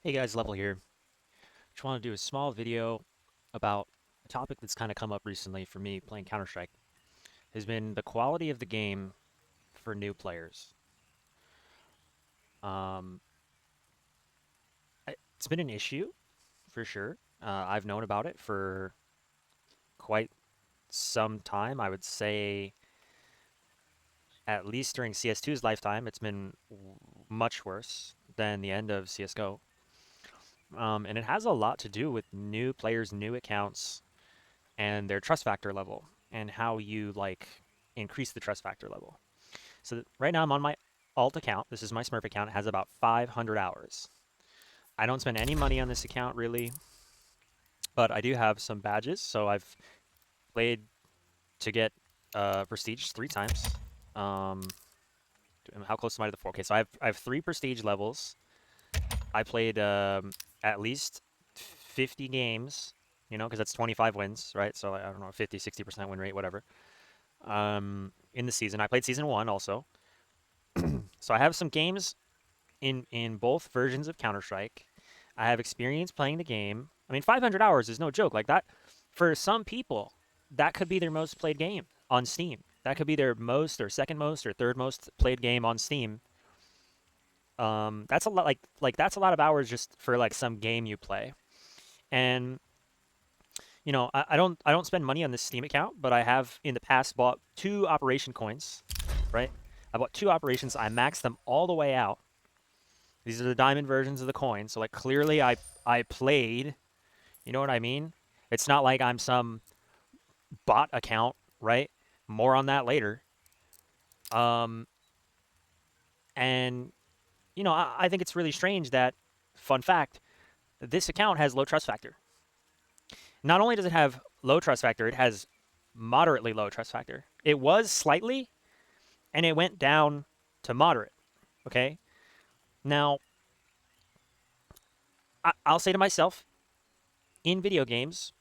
Hey guys, Level here. Just want to do a small video about a topic that's kind of come up recently for me playing Counter-Strike, has been the quality of the game for new players. Um, it's been an issue for sure. I've known about it for quite some time. I would say at least during CS2's lifetime, it's been much worse than the end of CSGO. And it has a lot to do with new players, new accounts, and their trust factor level and how you like increase the trust factor level. So right now I'm on my alt account. This is my Smurf account. It has about 500 hours. I don't spend any money on this account really, but I do have some badges. So I've played to get prestige 3 times. Um, how close am I to the 4? Okay, so I have 3 prestige levels. I played at least 50 games, because that's 25 wins, right? So I don't know, 50, 60% win rate, whatever. In the season, I played season 1 also. So I have some games in both versions of Counter Strike. I have experience playing the game. I mean, 500 hours is no joke. Like that, for some people, that could be their most played game on Steam. That could be their most or second most or third most played game on Steam. That's a lot. Like that's a lot of hours just for like some game you play. And I don't spend money on this Steam account, but I have in the past bought 2 operation coins. Right, I bought 2 operations. I maxed them all the way out. These are the diamond versions of the coin. So like clearly I played, you know what I mean? It's not like I'm some bot account, right? More on that later. Um and I think it's really strange that, fun fact, this account has low trust factor. Not only does it have low trust factor, it has moderately low trust factor. It was slightly and it went down to moderate, okay? Now, I'll say to myself, in video games,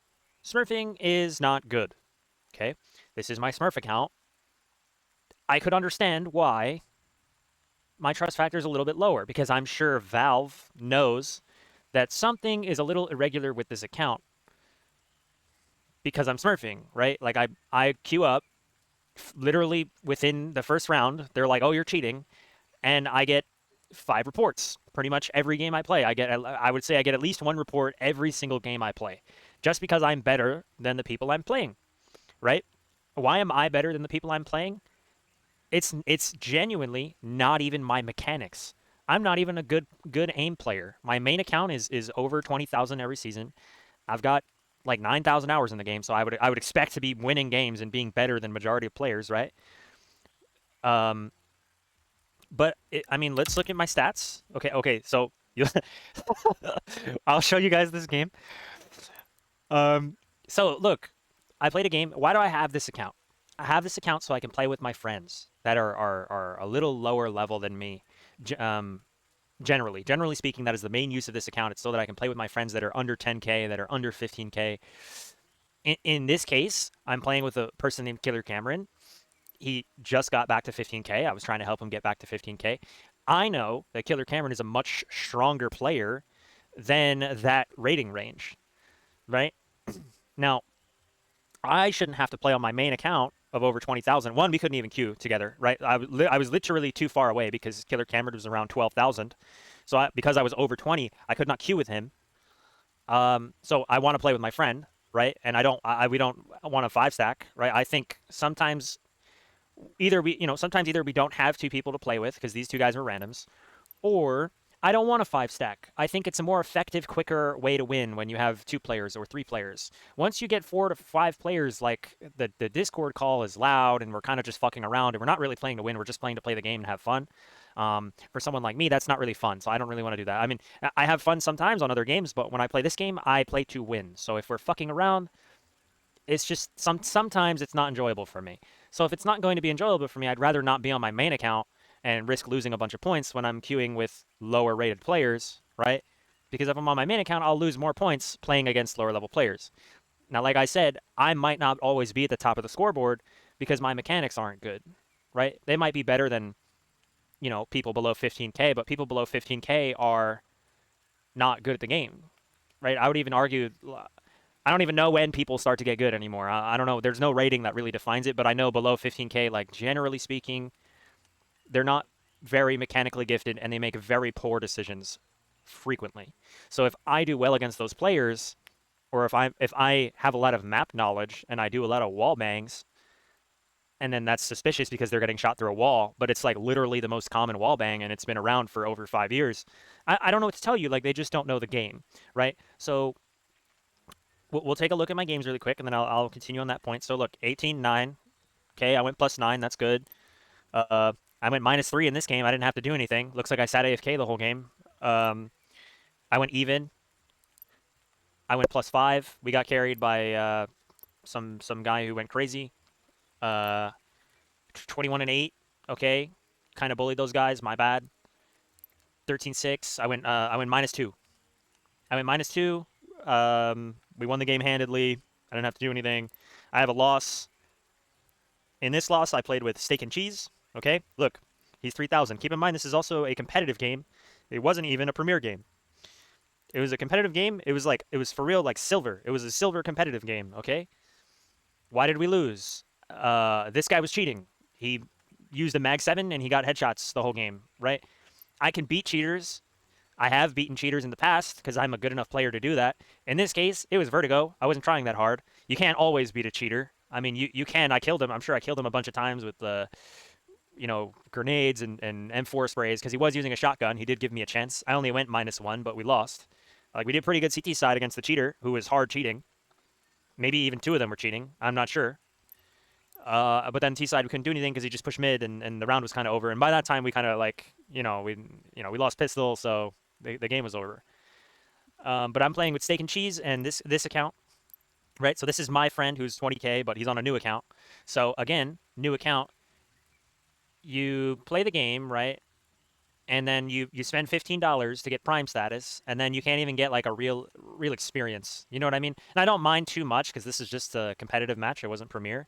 smurfing is not good. Okay, this is my Smurf account. I could understand why my trust factor is a little bit lower because I'm sure Valve knows that something is a little irregular with this account because I'm smurfing, right? Like I queue up literally within the first round. They're like, "Oh, you're cheating," and I get 5 reports pretty much every game I play. I would say I get at least 1 report every single game I play, just because I'm better than the people I'm playing, right? Why am I better than the people I'm playing? It's genuinely not even my mechanics. I'm not even a good aim player. My main account is over 20,000 every season. I've got like 9,000 hours in the game, so I would expect to be winning games and being better than majority of players, right? Um, I mean, let's look at my stats. Okay, so I'll show you guys this game. Um, so look, I played a game. Why do I have this account? I have this account so I can play with my friends that are a little lower level than me. Generally speaking, that is the main use of this account. It's so that I can play with my friends that are under 10K, that are under 15K. In this case, I'm playing with a person named Killer Cameron. He just got back to 15K. I was trying to help him get back to 15K. I know that Killer Cameron is a much stronger player than that rating range, right? Now, I shouldn't have to play on my main account of over 20,000. One, we couldn't even queue together, right? I was literally too far away because Killer Cameron was around 12,000. So because I was over 20, I could not queue with him. So I want to play with my friend, right? And we don't want a 5 stack, right? I think sometimes sometimes either we don't have 2 people to play with because these 2 guys were randoms, or I don't want a 5 stack. I think it's a more effective, quicker way to win when you have 2 players or 3 players. Once you get 4 to 5 players, like the Discord call is loud and we're kind of just fucking around and we're not really playing to win. We're just playing to play the game and have fun. For someone like me, that's not really fun. So I don't really want to do that. I mean, I have fun sometimes on other games, but when I play this game, I play to win. So if we're fucking around, it's just sometimes it's not enjoyable for me. So if it's not going to be enjoyable for me, I'd rather not be on my main account and risk losing a bunch of points when I'm queuing with lower rated players, right? Because if I'm on my main account, I'll lose more points playing against lower level players. Now, like I said, I might not always be at the top of the scoreboard because my mechanics aren't good, right? They might be better than, people below 15K, but people below 15K are not good at the game, right? I would even argue I don't even know when people start to get good anymore. I don't know. There's no rating that really defines it, but I know below 15K, like generally speaking, they're not very mechanically gifted and they make very poor decisions frequently. So if I do well against those players, or if I have a lot of map knowledge and I do a lot of wall bangs, and then that's suspicious because they're getting shot through a wall, but it's like literally the most common wall bang and it's been around for over 5 years. I don't know what to tell you. Like they just don't know the game, right? So we'll take a look at my games really quick and then I'll continue on that point. So look, 18-9. Okay, I went +9. That's good. Uh, I went -3 in this game. I didn't have to do anything. Looks like I sat AFK the whole game. Um, I went even. I went +5. We got carried by some guy who went crazy. Uh, 21-8. Okay, kind of bullied those guys. My bad. 13-6. I went -2. I went -2. We won the game handedly. I didn't have to do anything. I have a loss. In this loss, I played with Steak and Cheese. Okay, look, he's 3,000. Keep in mind, this is also a competitive game. It wasn't even a premier game. It was a competitive game. It was for real, like silver. It was a silver competitive game. Okay, why did we lose? This guy was cheating. He used a mag 7 and he got headshots the whole game. Right? I can beat cheaters. I have beaten cheaters in the past because I'm a good enough player to do that. In this case, it was Vertigo. I wasn't trying that hard. You can't always beat a cheater. I mean, you can. I killed him. I'm sure I killed him a bunch of times with the grenades and M4 sprays because he was using a shotgun. He did give me a chance. I only went -1, but we lost. Like we did pretty good CT side against the cheater who was hard cheating. Maybe even two of them were cheating. I'm not sure. But then T side we couldn't do anything because he just pushed mid and the round was kind of over. And by that time we kind of like we lost pistol, so the game was over. But I'm playing with Steak and Cheese and this account, right? So this is my friend who's 20K, but he's on a new account. So again, new account. You play the game, right? And then you spend $15 to get Prime status, and then you can't even get like a real experience. You know what I mean? And I don't mind too much because this is just a competitive match. It wasn't Premier,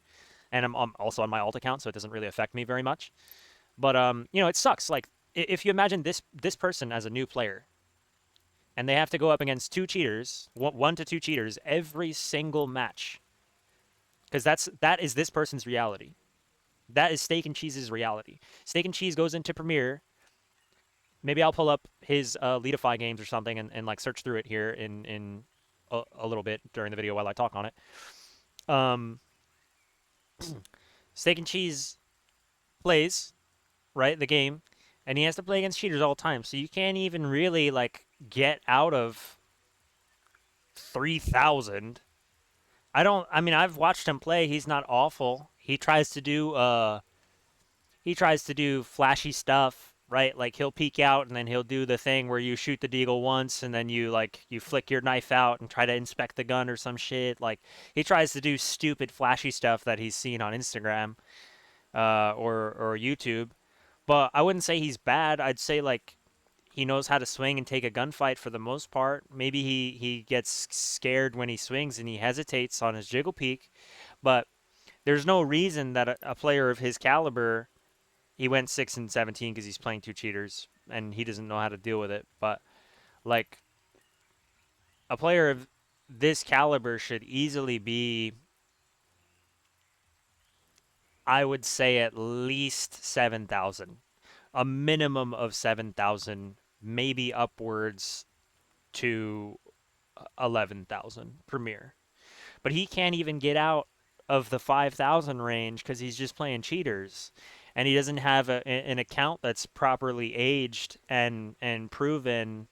and I'm also on my alt account, so it doesn't really affect me very much. But it sucks. Like if you imagine this person as a new player, and they have to go up against two cheaters, one to two cheaters every single match, because that is this person's reality. That is Steak and Cheese's reality. Steak and Cheese goes into Premier. Maybe I'll pull up his Leadify games or something and like search through it here in a little bit during the video while I talk on it. Um, Steak and Cheese plays, right, the game, and he has to play against cheaters all the time. So you can't even really like get out of 3,000. I mean, I've watched him play. He's not awful. He tries to do flashy stuff, right? Like he'll peek out and then he'll do the thing where you shoot the deagle once and then you flick your knife out and try to inspect the gun or some shit. Like he tries to do stupid flashy stuff that he's seen on Instagram or YouTube. But I wouldn't say he's bad. I'd say like he knows how to swing and take a gunfight for the most part. Maybe he gets scared when he swings and he hesitates on his jiggle peek, but there's no reason that a player of his caliber he went 6-17 because he's playing two cheaters and he doesn't know how to deal with it. But like a player of this caliber should easily be, I would say, at least 7,000, a minimum of 7,000, maybe upwards to 11,000 Premier. But he can't even get out of the 5,000 range because he's just playing cheaters. And he doesn't have an account that's properly aged and proven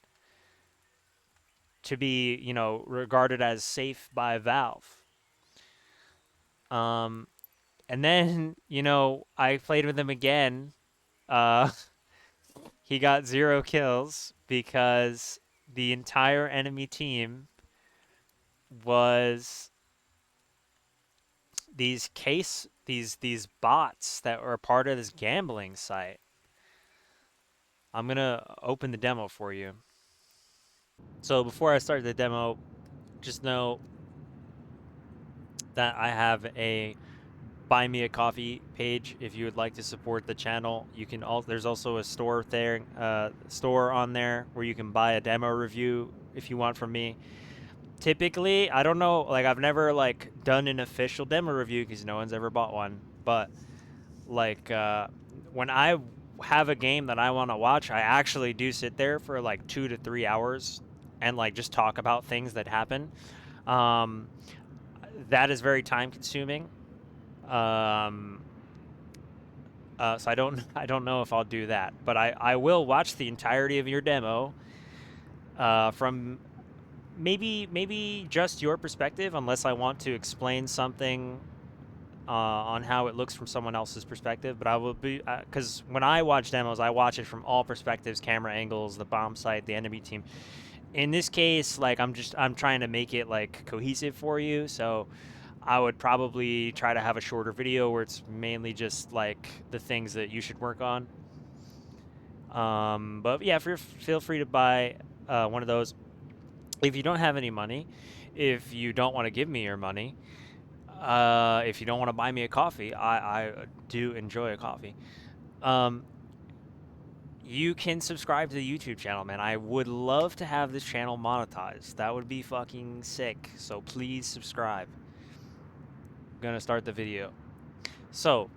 to be, regarded as safe by Valve. Um, and then, I played with him again. Uh, he got 0 kills because the entire enemy team was these bots that were part of this gambling site. I'm gonna open the demo for you. So before I start the demo, just know that I have a buy me a coffee page if you would like to support the channel. You can there's also a store there, store on there where you can buy a demo review if you want from me. Typically, I don't know, like I've never like done an official demo review because no one's ever bought one. But like when I have a game that I want to watch, I actually do sit there for like 2 to 3 hours and like just talk about things that happen. Um, that is very time consuming. Um, so I don't know if I'll do that, but I will watch the entirety of your demo from maybe just your perspective, unless I want to explain something on how it looks from someone else's perspective. But I will be, because when I watch demos, I watch it from all perspectives, camera angles, the bomb site, the enemy team. In this case, like I'm trying to make it like cohesive for you, so I would probably try to have a shorter video where it's mainly just like the things that you should work on. But yeah, feel free to buy one of those. If you don't have any money, if you don't want to give me your money, if you don't want to buy me a coffee, I do enjoy a coffee. You can subscribe to the YouTube channel, man. I would love to have this channel monetized. That would be fucking sick. So please subscribe. I'm gonna start the video. So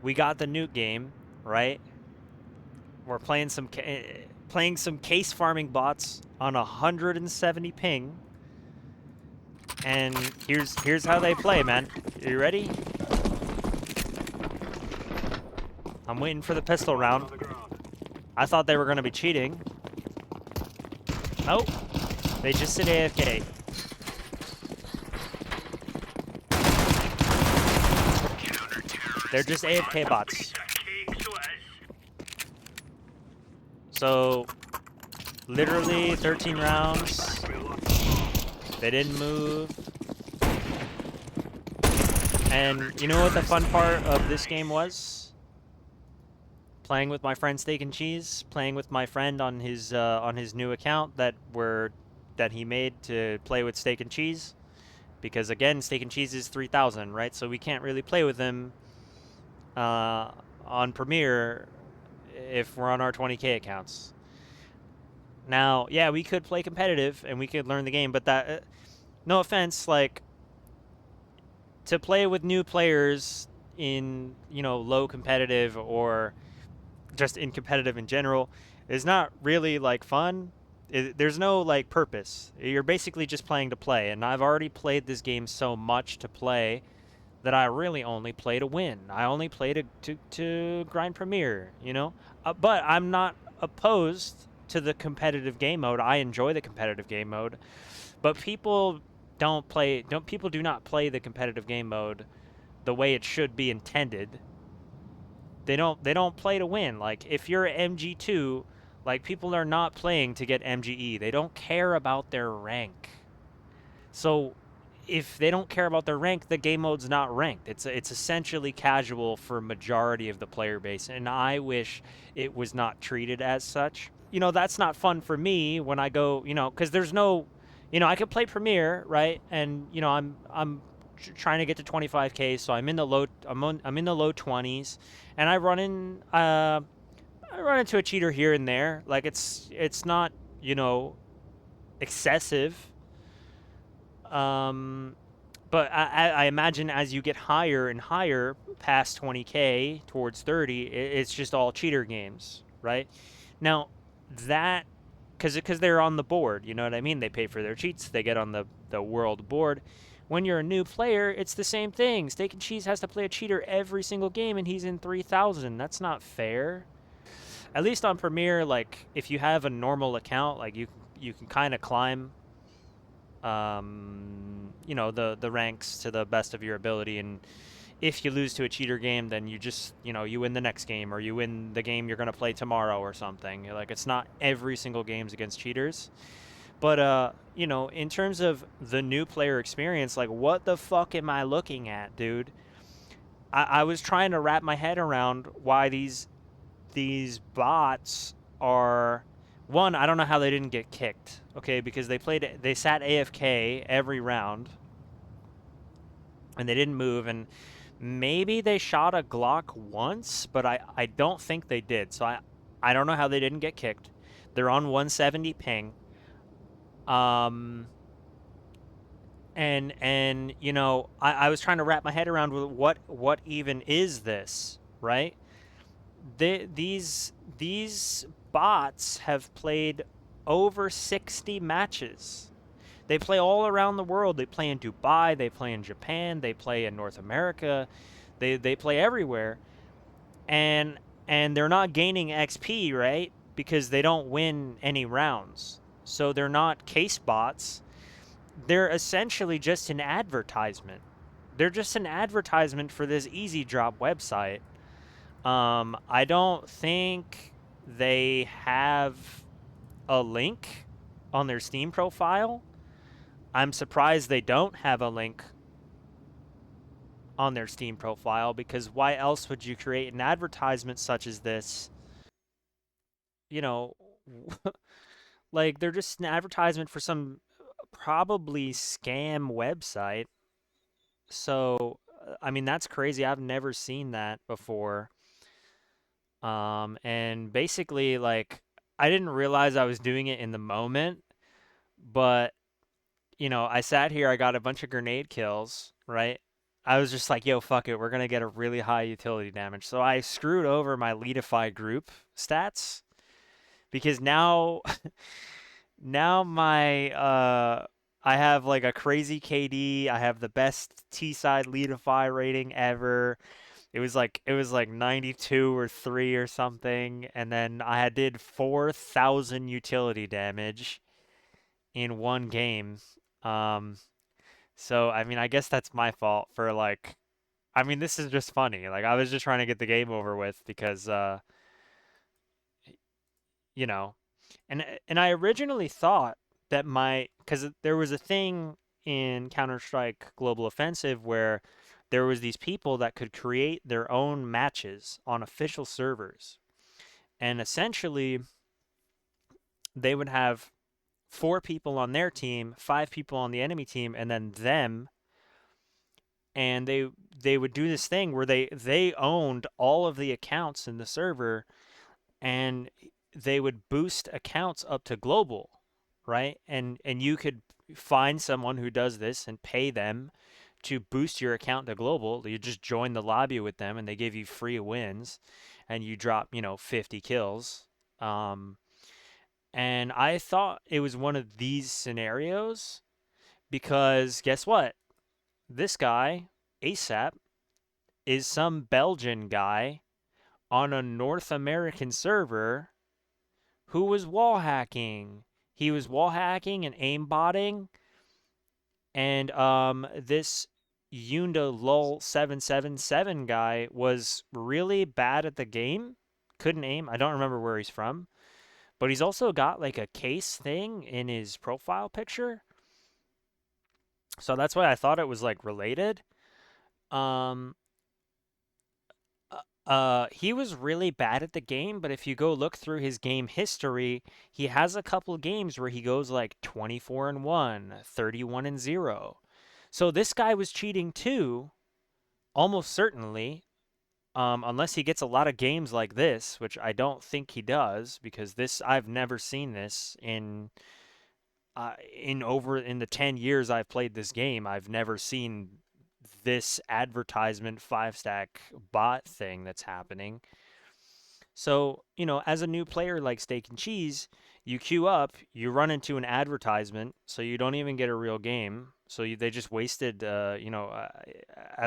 we got the nuke game, right? We're playing some case farming bots on 170 ping. And here's how they play, man. You ready? I'm waiting for the pistol round. I thought they were going to be cheating. Nope. They just sit AFK. They're just AFK bots. So, literally 13 rounds. They didn't move. And you know what the fun part of this game was? Playing with my friend Steak and Cheese, playing with my friend on his new account that he made to play with Steak and Cheese, because again, Steak and Cheese is 3,000, right? So we can't really play with him on Premiere if we're on our 20K accounts. Now, yeah, we could play competitive and we could learn the game, but that, no offense, like, to play with new players in, you know, low competitive or just in competitive in general is not really like fun. There's no like purpose. You're basically just playing to play, and I've already played this game so much to play that I really only play to win. I only play to grind Premiere, you know? But I'm not opposed to the competitive game mode. I enjoy the competitive game mode. But people do not play the competitive game mode the way it should be intended. They don't play to win. Like, if you're MG2, like, people are not playing to get MGE. They don't care about their rank. So if they don't care about their rank, the game mode's not ranked. It's essentially casual for majority of the player base, and I wish it was not treated as such. You know, that's not fun for me when I go, you know, because there's no, you know, I could play Premiere, right? And you know, I'm trying to get to 25K, so I'm in the low 20s, and I run into a cheater here and there. Like, it's not, you know, excessive. But I imagine as you get higher and higher past 20K towards 30, it's just all cheater games, right? Now, that, because they're on the board, you know what I mean? They pay for their cheats, they get on the world board. When you're a new player, it's the same thing. Steak and Cheese has to play a cheater every single game, and he's in 3,000. That's not fair. At least on Premiere, like, if you have a normal account, like, you can kind of climb you know, the ranks to the best of your ability, and if you lose to a cheater game, then you just, you know, you win the next game, or you win the game you're going to play tomorrow or something. Like, it's not every single game's against cheaters. But you know, in terms of the new player experience, like, what the fuck am I looking at, dude? I was trying to wrap my head around why these bots are, one, I don't know how they didn't get kicked, okay, because they sat AFK every round. and they didn't move, and maybe they shot a Glock once, but I don't think they did. So I don't know how they didn't get kicked. They're on 170 ping. Um, and you know, I was trying to wrap my head around with what even is this, right? These bots have played over 60 matches. They play all around the world. They play in Dubai, they play in Japan, they play in North America. They play everywhere. And they're not gaining XP, right? Because they don't win any rounds. So they're not case bots. They're essentially just an advertisement. They're just an advertisement for this easy drop website. I don't think they have a link on their Steam profile. I'm surprised they don't have a link on their Steam profile, because why else would you create an advertisement such as this? You know, like they're just an advertisement for some probably scam website. So, I mean, that's crazy. I've never seen that before. And basically, like, I didn't realize I was doing it in the moment, but you know, I sat here, I got a bunch of grenade kills, right? I was just like, yo, fuck it, we're gonna get a really high utility damage. So I screwed over my leadify group stats, because now now my I have like a crazy KD. I have the best T side leadify rating ever. It was like 92 or 3 or something, and then I had did 4,000 utility damage in one game. Um, so I mean, I guess that's my fault for like. I mean, this is just funny. Like I was just trying to get the game over with because you know, and I originally thought that my because there was a thing in Counter-Strike Global Offensive where there was these people that could create their own matches on official servers, and essentially they would have 4 people on their team, 5 people on the enemy team, and then them, and they would do this thing where they owned all of the accounts in the server, and they would boost accounts up to global, right? And you could find someone who does this and pay them to boost your account to global. You just join the lobby with them and they give you free wins, and you drop, 50 kills. Um, and I thought it was one of these scenarios, because guess what? This guy, ASAP, is some Belgian guy on a North American server who was wall hacking. He was wall hacking and aimbotting, and this Yunda lol 777 guy was really bad at the game. Couldn't aim. I don't remember where he's from, but he's also got like a case thing in his profile picture. So that's why I thought it was like related. Um, he was really bad at the game, but if you go look through his game history, he has a couple of games where he goes like 24-1, 31-0. So this guy was cheating too, almost certainly, unless he gets a lot of games like this, which I don't think he does, because this I've never seen this in the 10 years I've played this game. I've never seen this advertisement 5 stack bot thing that's happening. So, as a new player like Steak and Cheese, you queue up, you run into an advertisement, so you don't even get a real game. So they just wasted, at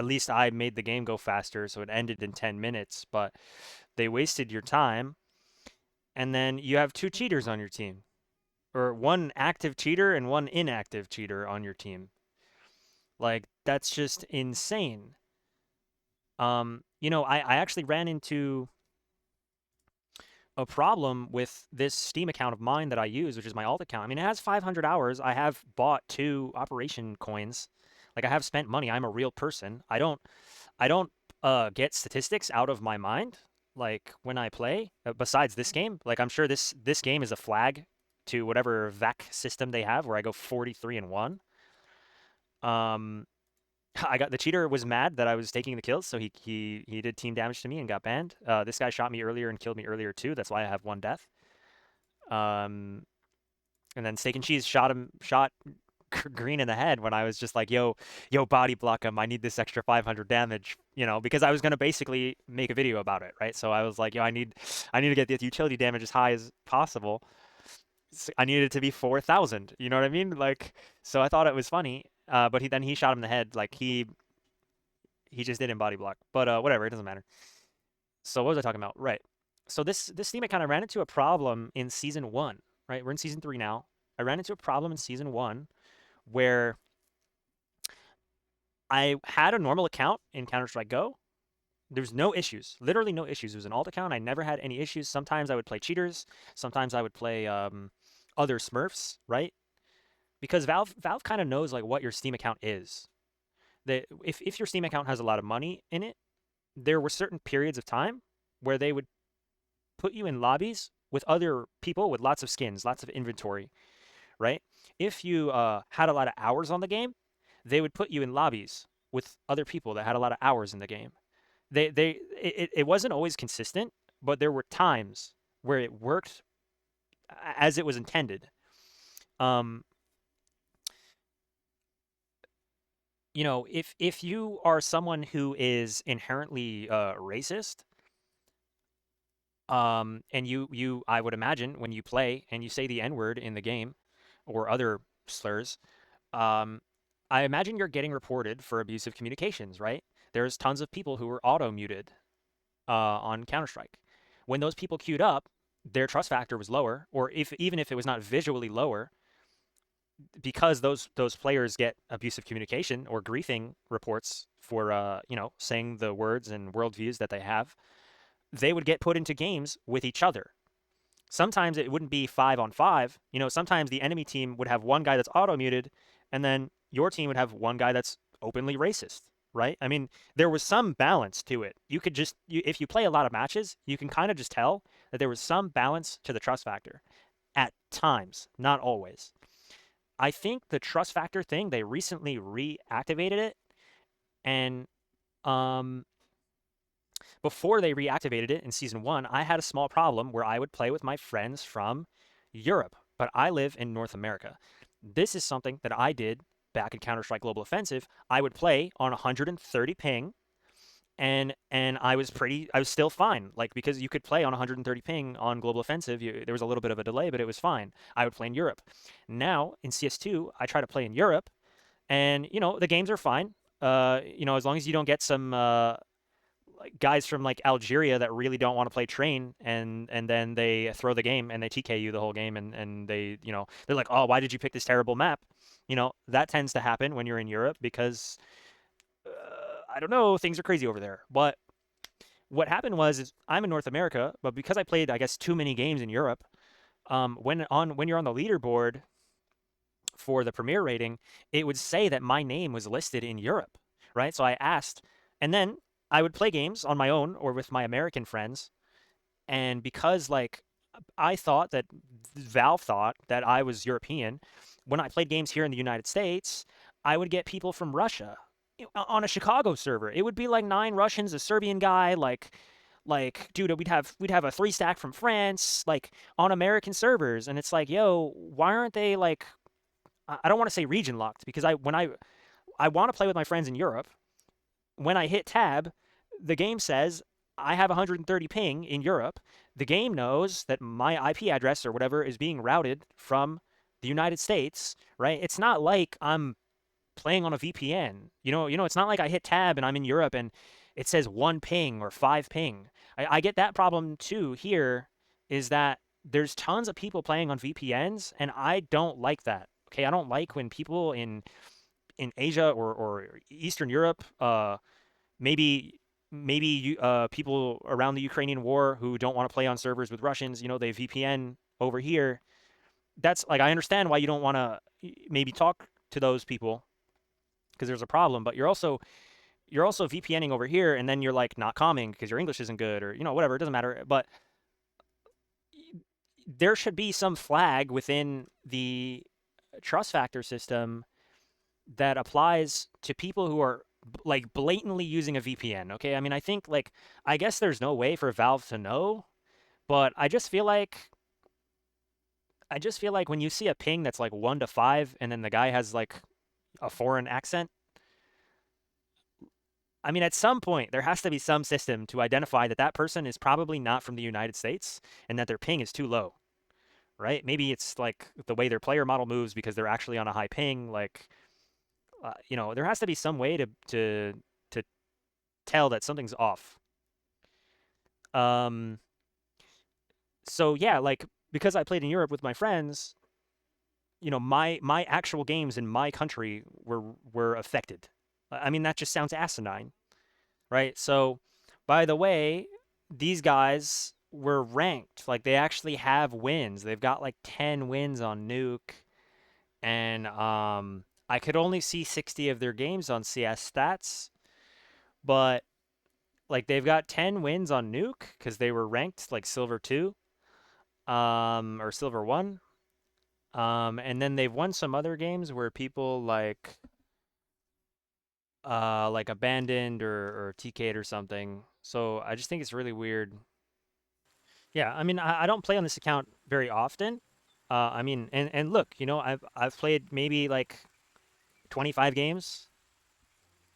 least I made the game go faster, so it ended in 10 minutes, but they wasted your time. And then you have 2 cheaters on your team, or one active cheater and one inactive cheater on your team. Like, that's just insane. I actually ran into a problem with this Steam account of mine that I use, which is my alt account. I mean, it has 500 hours. I have bought 2 operation coins. Like I have spent money. I'm a real person. I don't get statistics out of my mind like when I play. Besides this game, like I'm sure this game is a flag to whatever VAC system they have where I go 43-1. Um I got the cheater was mad that I was taking the kills, so he did team damage to me and got banned. This guy shot me earlier and killed me earlier too. That's why I have one death. Um, and then Steak and Cheese shot Green in the head when I was just like, yo, body block him. I need this extra 500 damage, because I was gonna basically make a video about it, right? So I was like, yo, I need to get the utility damage as high as possible. I needed it to be 4,000. You know what I mean? Like, so I thought it was funny. But he shot him in the head. Like he just didn't body block. But whatever, it doesn't matter. So what was I talking about? Right. So this teammate kind of ran into a problem in season one. Right. We're in season 3 now. I ran into a problem in season 1 where I had a normal account in Counter-Strike Go. There's no issues, literally no issues. It was an alt account. I never had any issues. Sometimes I would play cheaters. Sometimes I would play other Smurfs, right? Because Valve kind of knows like what your Steam account is. That if your Steam account has a lot of money in it, there were certain periods of time where they would put you in lobbies with other people with lots of skins, lots of inventory, right? If you had a lot of hours on the game, they would put you in lobbies with other people that had a lot of hours in the game. It wasn't always consistent, but there were times where it worked as it was intended. Um, if you are someone who is inherently racist, and I would imagine when you play and you say the N word in the game or other slurs, um, I imagine you're getting reported for abusive communications, right? There's tons of people who were auto muted on Counter Strike. When those people queued up, their trust factor was lower, or even if it was not visually lower, because those players get abusive communication or griefing reports for saying the words and worldviews that they have, they would get put into games with each other. Sometimes it wouldn't be 5-on-5. Sometimes the enemy team would have one guy that's auto muted, and then your team would have one guy that's openly racist, right? I mean, there was some balance to it. You could if you play a lot of matches, you can kind of just tell that there was some balance to the trust factor at times, not always. I think the trust factor thing, they recently reactivated it, and um, before they reactivated it in season 1, I had a small problem where I would play with my friends from Europe, but I live in North America. This is something that I did back in Counter-Strike Global Offensive. I would play on 130 ping, and I was still fine, like, because you could play on 130 ping on Global Offensive. There was a little bit of a delay, but it was fine. I would play in Europe. Now in CS2, I try to play in Europe, and the games are fine. As long as you don't get some like guys from like Algeria that really don't want to play train, and then they throw the game and they TK you the whole game, and they're like, oh, why did you pick this terrible map? That tends to happen when you're in Europe because I don't know, things are crazy over there. But what happened is I'm in North America, but because I played, I guess, too many games in Europe, when you're on the leaderboard for the Premier rating, it would say that my name was listed in Europe, right? So I asked, and then I would play games on my own or with my American friends, and because like I thought that Valve thought that I was European, when I played games here in the United States, I would get people from Russia on a Chicago server. It would be like 9 Russians, a Serbian guy, like dude, we'd have a 3 stack from France, like on American servers, and it's like, yo, why aren't they like? I don't want to say region locked because I want to play with my friends in Europe. When I hit tab, the game says I have 130 ping in Europe. The game knows that my IP address or whatever is being routed from the United States, right? It's not like I'm playing on a VPN. It's not like I hit tab and I'm in Europe and it says 1 ping or 5 ping. I get that problem too here, is that there's tons of people playing on VPNs, and I don't like that. Okay, I don't like when people in Asia or Eastern Europe, maybe people around the Ukrainian war who don't want to play on servers with Russians, they VPN over here. That's like, I understand why you don't want to maybe talk to those people because there's a problem, but you're also VPNing over here, and then you're like not calming because your English isn't good, or whatever, it doesn't matter. But there should be some flag within the trust factor system that applies to people who are like blatantly using a VPN. Okay, I mean, I think like I guess there's no way for Valve to know, but I just feel like when you see a ping that's like 1 to 5, and then the guy has like a foreign accent, I mean, at some point there has to be some system to identify that that person is probably not from the United States and that their ping is too low, right? Maybe it's like the way their player model moves because they're actually on a high ping. Like, there has to be some way to tell that something's off. Um, so yeah, like because I played in Europe with my friends, my actual games in my country were affected. I mean, that just sounds asinine, right? So, by the way, these guys were ranked. Like they actually have wins. They've got like 10 wins on Nuke, and I could only see 60 of their games on CS stats, but like they've got 10 wins on Nuke because they were ranked like Silver 2, or Silver 1. And then they've won some other games where people like abandoned or TK'd or something. So I just think it's really weird. Yeah, I mean, I don't play on this account very often. I mean, and look, I've played maybe like 25 games,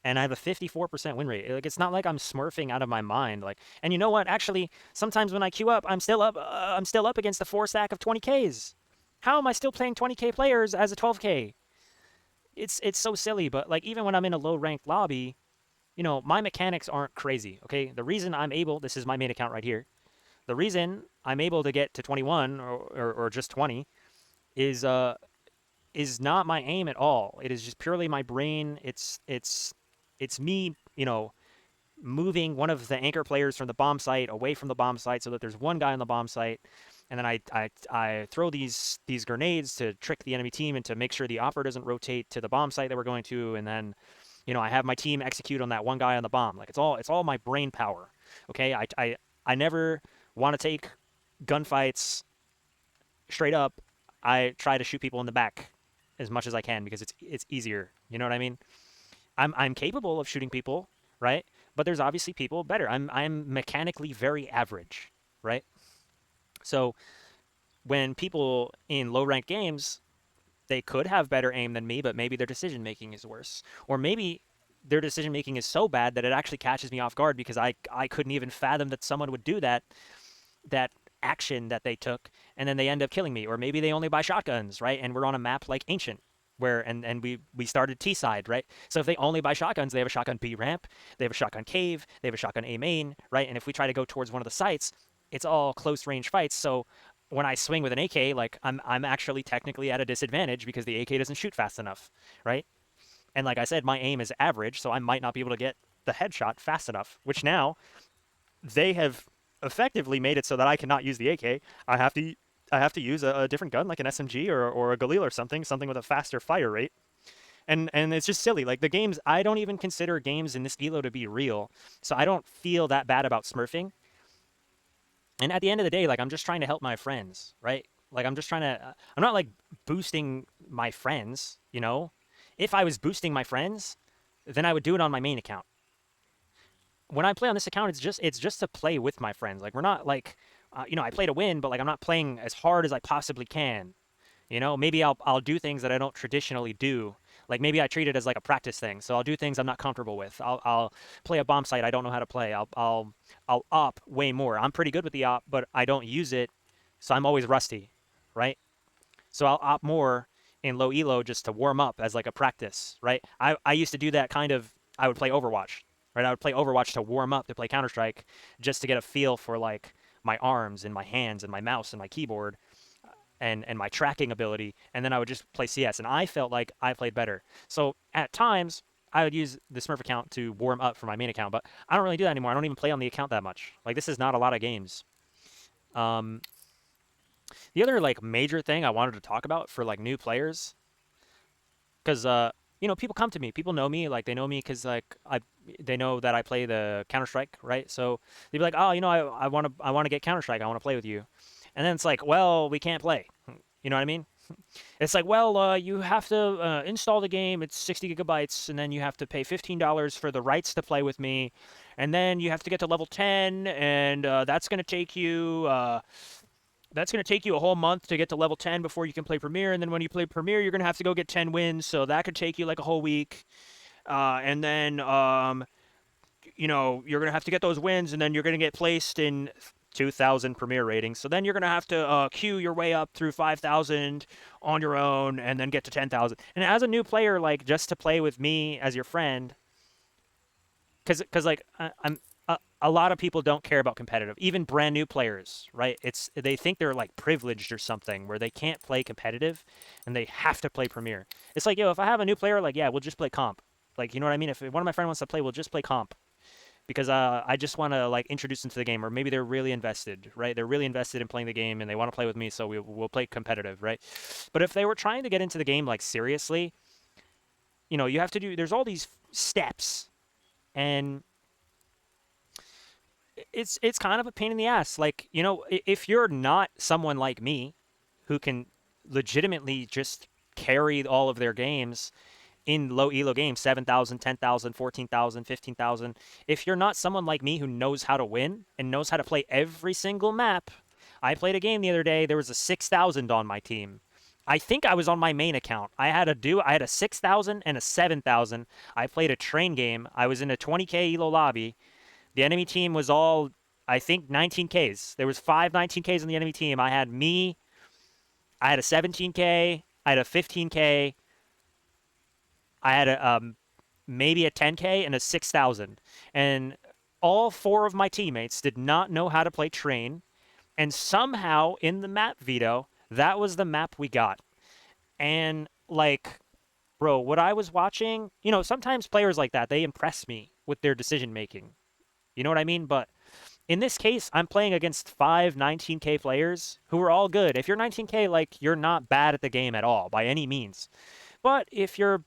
and I have a 54% win rate. Like, it's not like I'm smurfing out of my mind. Like, and you know what? Actually, sometimes when I queue up, I'm still up. I'm still up against the 4 stack of 20Ks. How am I still playing 20K players as a 12K? It's so silly. But like, even when I'm in a low ranked lobby, my mechanics aren't crazy. Okay, the reason I'm able, this is my main account right here. The reason I'm able to get to 21 or just 20 is not my aim at all. It is just purely my brain. It's me, moving one of the anchor players from the bomb site away from the bomb site so that there's one guy on the bomb site, and then I throw these grenades to trick the enemy team and to make sure the opper doesn't rotate to the bomb site that we're going to, and then I have my team execute on that one guy on the bomb. Like it's all my brain power. Okay, I never want to take gunfights straight up. I try to shoot people in the back as much as I can because it's easier. You know what I mean? I'm capable of shooting people, right? But there's obviously people better. I'm mechanically very average, right? So when people in low ranked games, they could have better aim than me, but maybe their decision making is worse, or maybe their decision making is so bad that it actually catches me off guard because I couldn't even fathom that someone would do that action that they took, and then they end up killing me. Or maybe they only buy shotguns, right? And we're on a map like Ancient, where and we started T side, right? So if they only buy shotguns, they have a shotgun B ramp, they have a shotgun cave, they have a shotgun A main, right? And if we try to go towards one of the sites, it's all close range fights. So when I swing with an AK, like I'm actually technically at a disadvantage because the AK doesn't shoot fast enough, right? And like I said, my aim is average, so I might not be able to get the headshot fast enough, which now they have effectively made it so that I cannot use the AK. I have to I have to use a different gun like an SMG or a Galil or something with a faster fire rate. And it's just silly. Like the games, I don't even consider games in this elo to be real, so I don't feel that bad about smurfing. And at the end of the day, like I'm just trying to help my friends, right? Like I'm just trying to. I'm not like boosting my friends, you know. If I was boosting my friends, then I would do it on my main account. When I play on this account, it's just to play with my friends. Like we're not like, I play to win, but like I'm not playing as hard as I possibly can. Maybe I'll do things that I don't traditionally do. Like maybe I treat it as like a practice thing. So I'll do things I'm not comfortable with. I'll play a bomb site I don't know how to play. I'll op way more. I'm pretty good with the op, but I don't use it, so I'm always rusty, right? So I'll opt more in low elo just to warm up as like a practice, right? I used to do that kind of. I would play Overwatch, right? I would play Overwatch to warm up to play Counter Strike, just to get a feel for like my arms and my hands and my mouse and my keyboard and my tracking ability, and then I would just play CS, and I felt like I played better. So at times I would use the Smurf account to warm up for my main account, but I don't really do that anymore. I don't even play on the account that much. Like this is not a lot of games. Um, the other like major thing I wanted to talk about for like new players, because people come to me, people know me, like they know me because like they know that I play the Counter Strike, right? So they'd be like, oh, I want to get Counter Strike, I want to play with you, and then it's like, well, we can't play. You know what I mean? It's like, well, you have to install the game. It's 60 gigabytes, and then you have to pay $15 for the rights to play with me, and then you have to get to level 10, and that's gonna take you a whole month to get to level 10 before you can play Premiere, and then when you play Premiere, you're gonna have to go get 10 wins, so that could take you like a whole week, and then you're going to have to get those wins, and then you're going to get placed in 2,000 Premier ratings. So then you're going to have to queue your way up through 5,000 on your own, and then get to 10,000. And as a new player, like just to play with me as your friend, because like I'm. A lot of people don't care about competitive, even brand new players, right? They think they're like privileged or something where they can't play competitive and they have to play Premier. It's like, yo, if I have a new player, like, yeah, we'll just play comp. Like, you know what I mean? If one of my friends wants to play, we'll just play comp because I just want to like introduce them to the game, or maybe they're really invested, right? They're really invested in playing the game and they want to play with me, so we'll play competitive, right? But if they were trying to get into the game like seriously, you have to do. There's all these steps, and it's kind of a pain in the ass. Like if you're not someone like me, who can legitimately just carry all of their games in low elo games, 7,000, 10,000, 14,000, 15,000. If you're not someone like me who knows how to win and knows how to play every single map, I played a game the other day. There was a 6,000 on my team. I think I was on my main account. I had a 6,000 and a 7,000. I played a train game. I was in a 20k elo lobby. The enemy team was all, I think, 19Ks. There was 5 19Ks on the enemy team. I had me. I had a 17K. I had a 15K. I had maybe a 10K and a 6,000. And all 4 of my teammates did not know how to play train. And somehow in the map veto, that was the map we got. And like, bro, what I was watching, sometimes players like that, they impress me with their decision making. You know what I mean? But in this case, I'm playing against 5 19K players who are all good. If you're 19K, like, you're not bad at the game at all by any means. But if you're,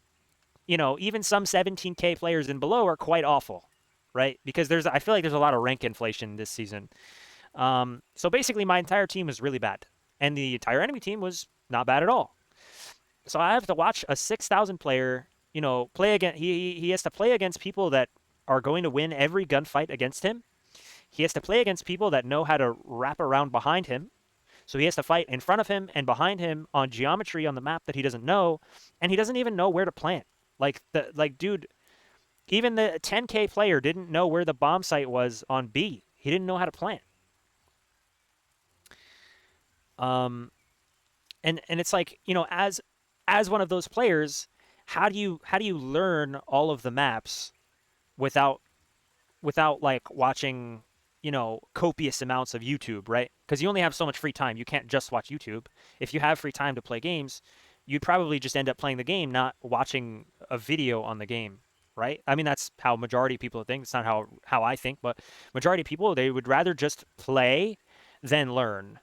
even some 17K players and below are quite awful, right? Because I feel like there's a lot of rank inflation this season. So basically, my entire team was really bad, and the entire enemy team was not bad at all. So I have to watch a 6,000 player, play against. He has to play against people that are going to win every gunfight against him. He has to play against people that know how to wrap around behind him. So he has to fight in front of him and behind him on geometry on the map that he doesn't know, and he doesn't even know where to plant. Dude, even the 10K player didn't know where the bomb site was on B. He didn't know how to plant. And it's like, as one of those players, how do you learn all of the maps without like watching, copious amounts of YouTube, right? Because you only have so much free time. You can't just watch YouTube. If you have free time to play games, you'd probably just end up playing the game, not watching a video on the game, right? I mean, that's how majority of people think. It's not how I think, but majority of people, they would rather just play than learn.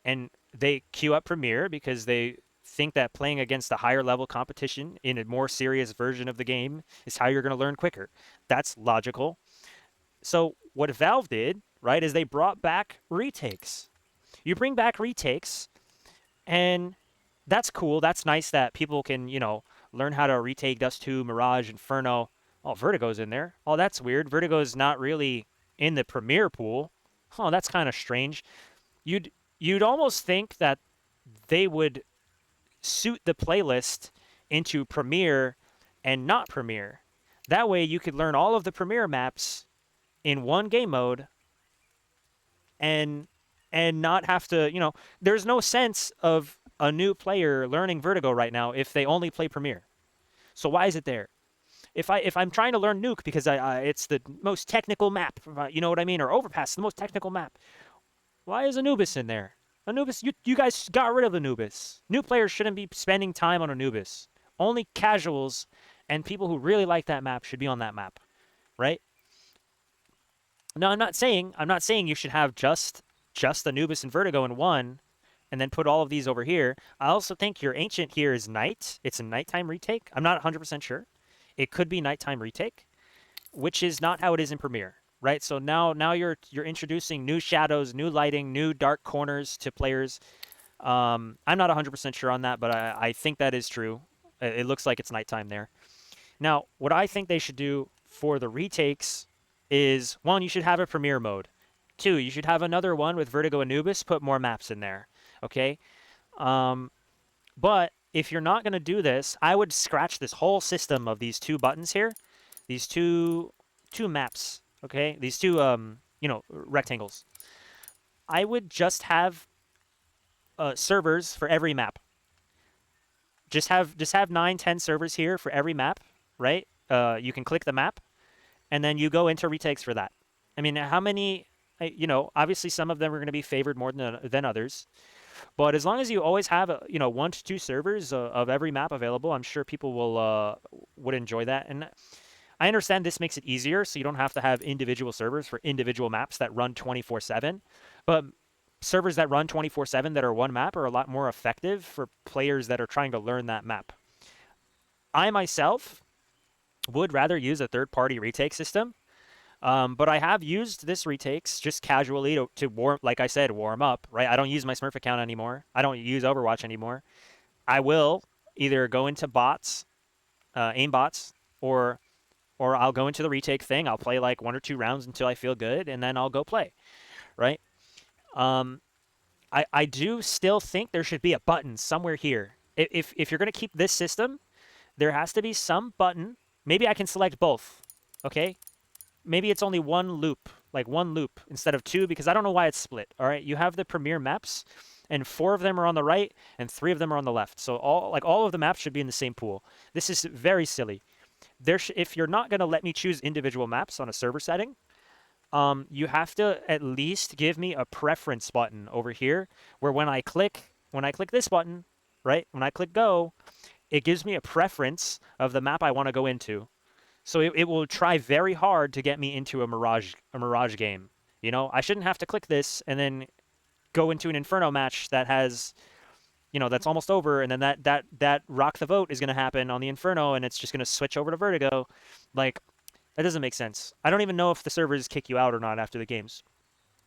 And they queue up Premiere because they think that playing against a higher level competition in a more serious version of the game is how you're going to learn quicker. That's logical. So what Valve did, right, is they brought back retakes. You bring back retakes, and that's cool. That's nice that people can, learn how to retake Dust 2, Mirage, Inferno. Oh, Vertigo's in there. Oh, that's weird. Vertigo's not really in the Premiere pool. Oh, that's kind of strange. You'd almost think that they would suit the playlist into Premiere and not Premiere. That way you could learn all of the Premiere maps in one game mode and not have to, there's no sense of a new player learning Vertigo right now if they only play Premiere. So why is it there? If I'm trying to learn Nuke because it's the most technical map, you know what I mean, or Overpass, the most technical map, why is Anubis in there? Anubis, you guys got rid of Anubis. New players shouldn't be spending time on Anubis. Only casuals and people who really like that map should be on that map, right? No, I'm not saying you should have just Anubis and Vertigo in one and then put all of these over here. I also think your Ancient here is night. It's a nighttime retake. I'm not 100% sure. It could be nighttime retake, which is not how it is in Premiere, right? So now you're introducing new shadows, new lighting, new dark corners to players. I'm not 100% sure on that, but I think that is true. It looks like it's nighttime there. Now, what I think they should do for the retakes is, one, you should have a premiere mode. Two, you should have another one with Vertigo Anubis, put more maps in there. Okay? Um, but if you're not going to do this, I would scratch this whole system of these two buttons here, these two maps, okay? These two rectangles. I would just have servers for every map. Just have 9, 10 servers here for every map, right? You can click the map, and then you go into retakes for that. I mean, how many? Obviously some of them are going to be favored more than others, but as long as you always have 1 to 2 servers of every map available, I'm sure people would enjoy that. And I understand this makes it easier, so you don't have to have individual servers for individual maps that run 24/7, but servers that run 24/7 that are one map are a lot more effective for players that are trying to learn that map. I myself would rather use a third-party retake system, but I have used this retakes just casually to warm, like I said, warm up, right? I don't use my Smurf account anymore. I don't use Overwatch anymore. I will either go into bots, aim bots, or I'll go into the retake thing. I'll play like 1 or 2 rounds until I feel good, and then I'll go play, right? I do still think there should be a button somewhere here. If you're going to keep this system, there has to be some button. Maybe I can select both, okay? Maybe it's only one loop, like one loop instead of 2, because I don't know why it's split, all right? You have the premier maps, and 4 of them are on the right, and 3 of them are on the left. So all of the maps should be in the same pool. This is very silly. If you're not going to let me choose individual maps on a server setting, you have to at least give me a preference button over here where when I click this button, right? When I click go, it gives me a preference of the map I want to go into. So it will try very hard to get me into a Mirage game. You know, I shouldn't have to click this and then go into an Inferno match that has, that's almost over, and then that rock the vote is going to happen on the Inferno, and it's just going to switch over to Vertigo. Like, that doesn't make sense. I don't even know if the servers kick you out or not after the games.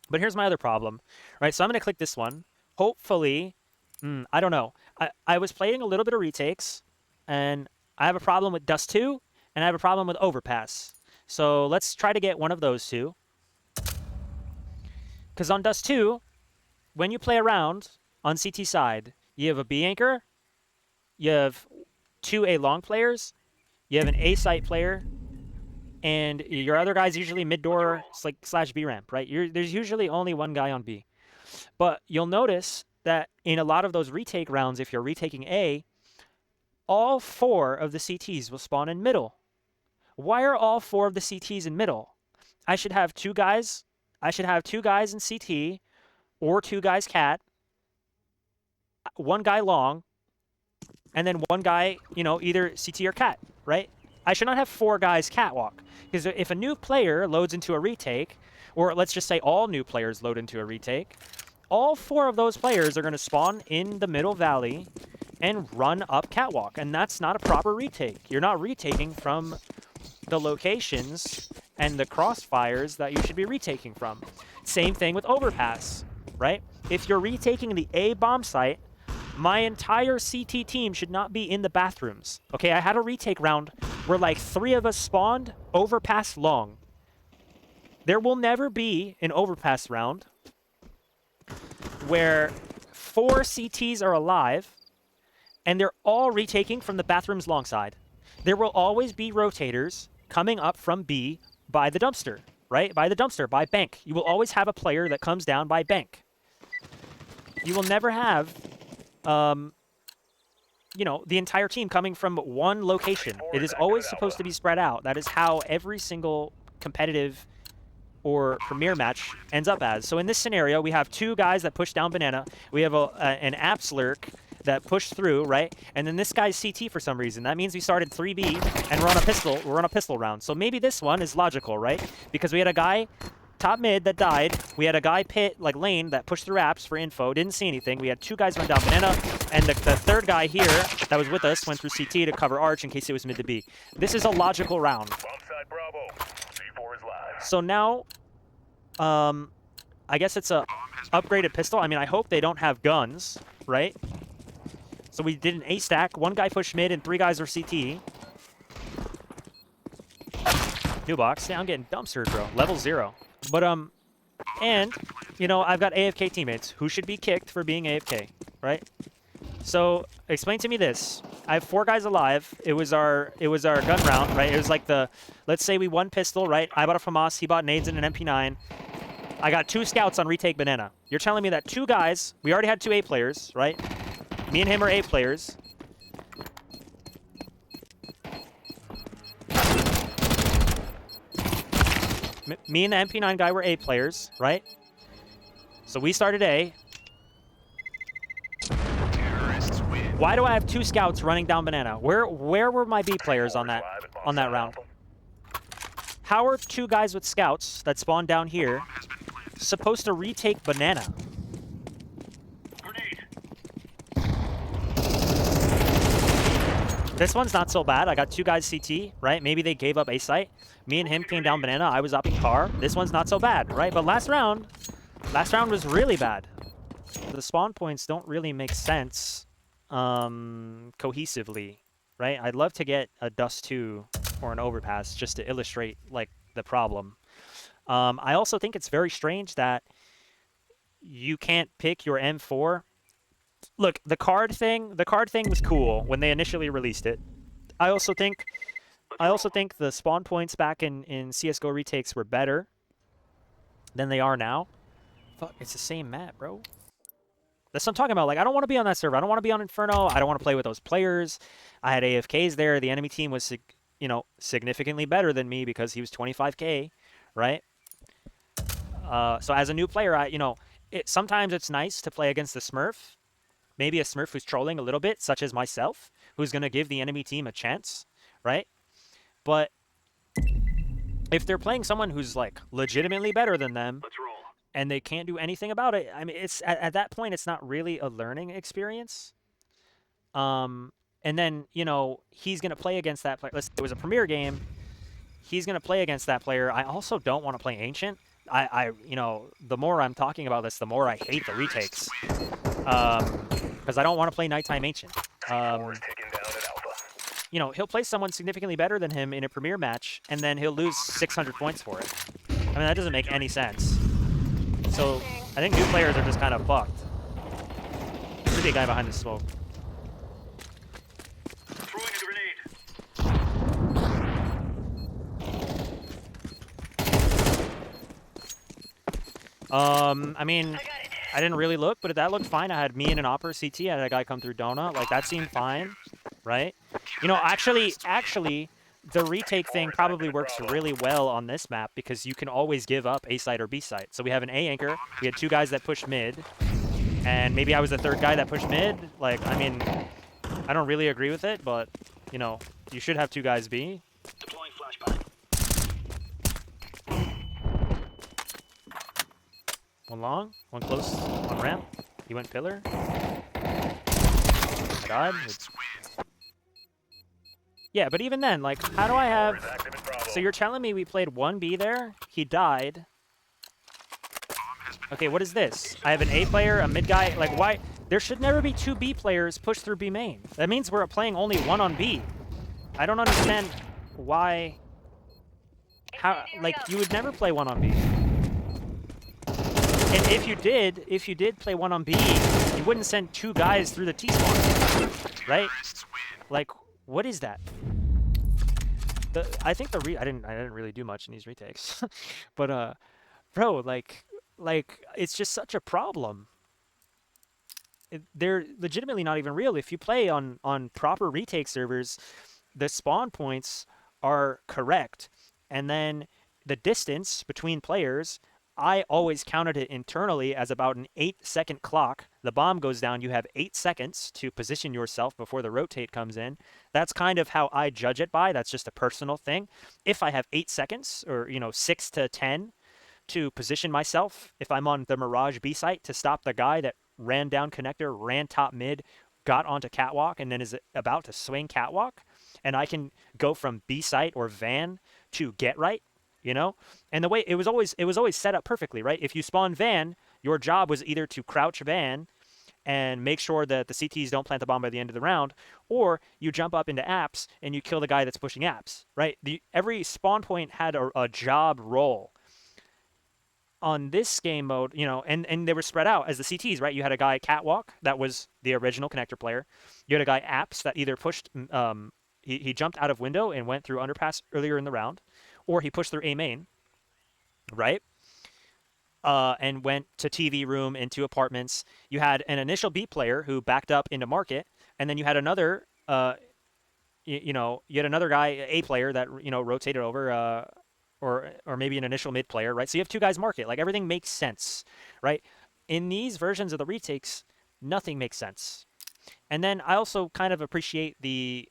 But here's my other problem, right? So I'm going to click this one. Hopefully, I don't know. I was playing a little bit of retakes, and I have a problem with Dust 2, and I have a problem with Overpass. So let's try to get one of those two. Because on Dust 2, when you play around on CT side, you have a B anchor, you have 2 A long players, you have an A site player, and your other guy's usually mid door / B ramp, right? There's usually only one guy on B. But you'll notice that in a lot of those retake rounds, if you're retaking A, all 4 of the CTs will spawn in middle. Why are all 4 of the CTs in middle? I should have 2 guys. I should have 2 guys in CT, or 2 guys cat, 1 guy long, and then 1 guy, either CT or cat, right? I should not have 4 guys catwalk. Because if a new player loads into a retake, or let's just say all new players load into a retake, all 4 of those players are going to spawn in the middle valley and run up catwalk. And that's not a proper retake. You're not retaking from the locations and the crossfires that you should be retaking from. Same thing with Overpass, right? If you're retaking the A bomb site, my entire CT team should not be in the bathrooms. Okay, I had a retake round where like 3 of us spawned Overpass long. There will never be an Overpass round where 4 CTs are alive and they're all retaking from the bathrooms long side. There will always be rotators coming up from B by the dumpster, right? By the dumpster, by bank. You will always have a player that comes down by bank. You will never have the entire team coming from one location. It is always supposed to be spread out. That is how every single competitive or premier match ends up as. So in this scenario, we have 2 guys that push down banana. We have an apps lurk that pushed through, right? And then this guy's CT for some reason. That means we started 3B and we're on a pistol round. So maybe this one is logical, right? Because we had a guy top mid that died. We had a guy pit, like lane, that pushed through apps for info, didn't see anything. We had 2 guys run down banana, and the 3rd guy here that was with us went through CT to cover arch in case it was mid to B. This is a logical round. So now, I guess it's a upgraded pistol. I mean, I hope they don't have guns, right? So we did an A stack. One guy pushed mid and 3 guys were CT. New box. Yeah, I'm getting dumpstered, bro. Level 0. But, and, you know, I've got AFK teammates who should be kicked for being AFK, right? So, explain to me this. I have 4 guys alive. It was our gun round, right? It was like the, let's say we won pistol, right? I bought a FAMAS, he bought nades and an MP9. I got 2 scouts on retake banana. You're telling me that 2 guys, we already had 2 A players, right? Me and him are A players. Me and the MP9 guy were A players, right? So we started A. Why do I have 2 scouts running down banana? Where were my B players on that round? How are 2 guys with scouts that spawned down here supposed to retake banana? This one's not so bad. I got 2 guys CT, right? Maybe they gave up A site. Me and him came down banana. I was up in car. This one's not so bad, right? But last round was really bad. The spawn points don't really make sense cohesively, right? I'd love to get a Dust 2 or an Overpass just to illustrate, like, the problem. I also think it's very strange that you can't pick your M4. Look, the card thing was cool when they initially released it. I also think the spawn points back in CS:GO retakes were better than they are now. Fuck, it's the same map, bro. That's what I'm talking about. Like, I don't want to be on that server. I don't want to be on Inferno. I don't want to play with those players. I had AFKs there. The enemy team was, you know, significantly better than me because he was 25K, right? So as a new player, sometimes it's nice to play against the Smurf. Maybe a Smurf who's trolling a little bit, such as myself, who's going to give the enemy team a chance, right? But if they're playing someone who's, like, legitimately better than them, and they can't do anything about it, I mean, it's at that point, it's not really a learning experience. And then, you know, he's going to play against that player. It was a Premier game. He's going to play against that player. I also don't want to play Ancient. You know, the more I'm talking about this, the more I hate the retakes. Because I don't want to play Nighttime Ancient. You know, he'll play someone significantly better than him in a Premier match, and then he'll lose 600 points for it. I mean, that doesn't make any sense. So, I think new players are just kind of fucked. There's a guy behind the smoke. I mean, I didn't really look, but that looked fine. I had me and an Opera CT. I had a guy come through Donut. Like, that seemed fine, right? You know, actually, the retake thing probably works really well on this map because you can always give up A site or B site. So we have an A anchor. We had 2 guys that pushed mid, and maybe I was the 3rd guy that pushed mid. Like, I mean, I don't really agree with it, but, you know, you should have 2 guys B. Deploying flashbang. One long, one close, one ramp. He went pillar. Died. Yeah, but even then, like, how do I have... So you're telling me we played 1B there? He died. Okay, what is this? I have an A player, a mid guy. Like, why? There should never be 2 B players pushed through B main. That means we're playing only 1 on B. I don't understand why... How, like, you would never play 1 on B. And if you did play 1 on B, you wouldn't send 2 guys through the T-spawn, right? Like, what is that? I think I didn't really do much in these retakes, but bro, like it's just such a problem. They're legitimately not even real. If you play on proper retake servers, the spawn points are correct, and then the distance between players, I always counted it internally as about an 8-second clock. The bomb goes down, you have 8 seconds to position yourself before the rotate comes in. That's kind of how I judge it by. That's just a personal thing. If I have 8 seconds, or, you know, 6 to 10 to position myself, if I'm on the Mirage B site, to stop the guy that ran down connector, ran top mid, got onto catwalk, and then is about to swing catwalk, and I can go from B site or van to get right, you know? And the way it was always set up perfectly, right? If you spawn van, your job was either to crouch van and make sure that the CTs don't plant the bomb by the end of the round, or you jump up into apps and you kill the guy that's pushing apps, right? Every spawn point had a job role. On this game mode, and they were spread out as the CTs, right? You had a guy catwalk that was the original connector player. You had a guy apps that either pushed, he jumped out of window and went through underpass earlier in the round, or he pushed through A main, right? And went to TV room into apartments. You had an initial B player who backed up into market, and then you had another, you had another guy, A player that rotated over, or maybe an initial mid player, right? So you have two guys market. Like everything makes sense, right? In these versions of the retakes, nothing makes sense. And then I also kind of appreciate the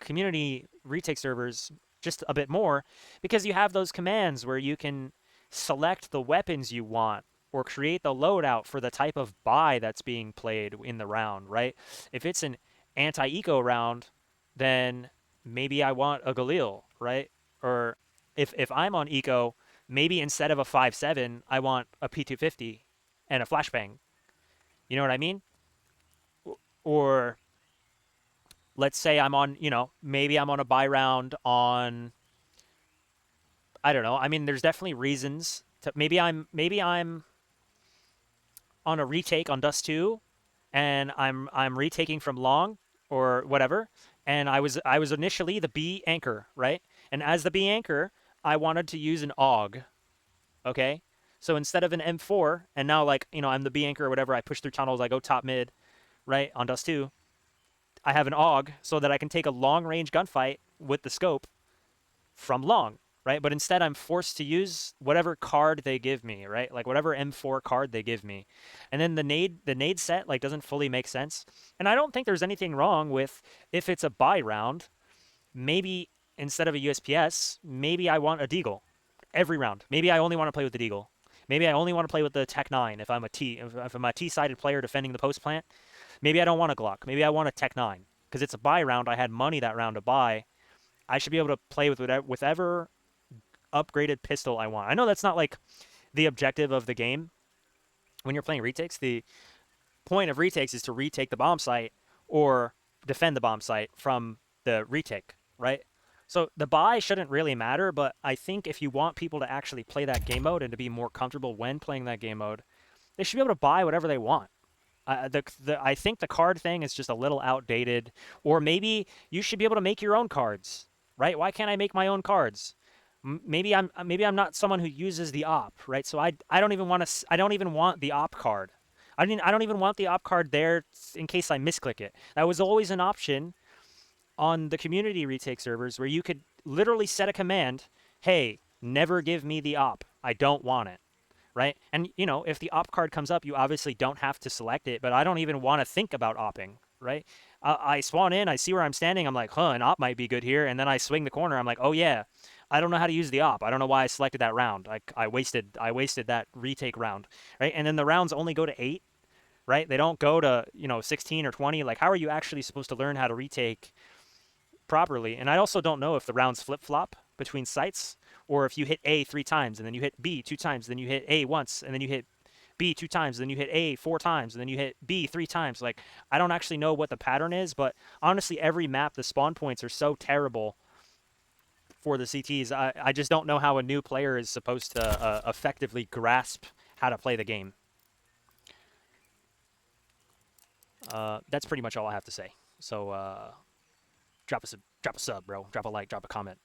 community retake servers just a bit more because you have those commands where you can select the weapons you want or create the loadout for the type of buy that's being played in the round, right? If it's an anti-eco round, then maybe I want a Galil, right? Or if I'm on eco, maybe instead of a 5.7, I want a P250 and a flashbang. You know what I mean? Or let's say I'm on, maybe I'm on a buy round on, I don't know. I mean, there's definitely reasons to maybe I'm on a retake on Dust 2 and I'm retaking from long or whatever, and I was initially the B anchor, right? And as the B anchor, I wanted to use an AUG, okay? So instead of an M4, and now like, I'm the B anchor or whatever, I push through tunnels, I go top mid, right? On Dust 2, I have an AUG so that I can take a long range gunfight with the scope from long, right? But instead, I'm forced to use whatever card they give me, right? Like whatever M4 card they give me, and then the nade set like doesn't fully make sense. And I don't think there's anything wrong with if it's a buy round, maybe instead of a USPS, maybe I want a Deagle every round. Maybe I only want to play with the Deagle. Maybe I only want to play with the Tech 9 if I'm a T if I'm a T-sided player defending the post plant. Maybe I don't want a Glock. Maybe I want a Tech 9 because it's a buy round. I had money that round to buy. I should be able to play with whatever upgraded pistol I want. I know that's not like the objective of the game when you're playing retakes. The point of retakes is to retake the bomb site or defend the bomb site from the retake, right? So the buy shouldn't really matter, but I think if you want people to actually play that game mode and to be more comfortable when playing that game mode, they should be able to buy whatever they want. I think the card thing is just a little outdated, or maybe you should be able to make your own cards, right? Why can't I make my own cards? Maybe I'm not someone who uses the op, right? So I don't even want to I don't even want the op card. I don't even want the op card there in case I misclick it. That was always an option on the community retake servers where you could literally set a command, "Hey, never give me the op. I don't want it." Right? And if the op card comes up, you obviously don't have to select it, but I don't even want to think about opping, right? I spawn in, I see where I'm standing, I'm like, an op might be good here, and then I swing the corner, I'm like, oh yeah, I don't know how to use the op. I don't know why I selected that round. I wasted that retake round, right? And then the rounds only go to 8, right? They don't go to, 16 or 20. Like, how are you actually supposed to learn how to retake properly? And I also don't know if the rounds flip-flop between sites or if you hit A 3 times and then you hit B 2 times, then you hit A once and then you hit B 2 times, then you hit A 4 times, and then you hit B 3 times. Like, I don't actually know what the pattern is, but honestly, every map, the spawn points are so terrible for the CTs. I just don't know how a new player is supposed to effectively grasp how to play the game. That's pretty much all I have to say. So drop a sub, bro. Drop a like, drop a comment.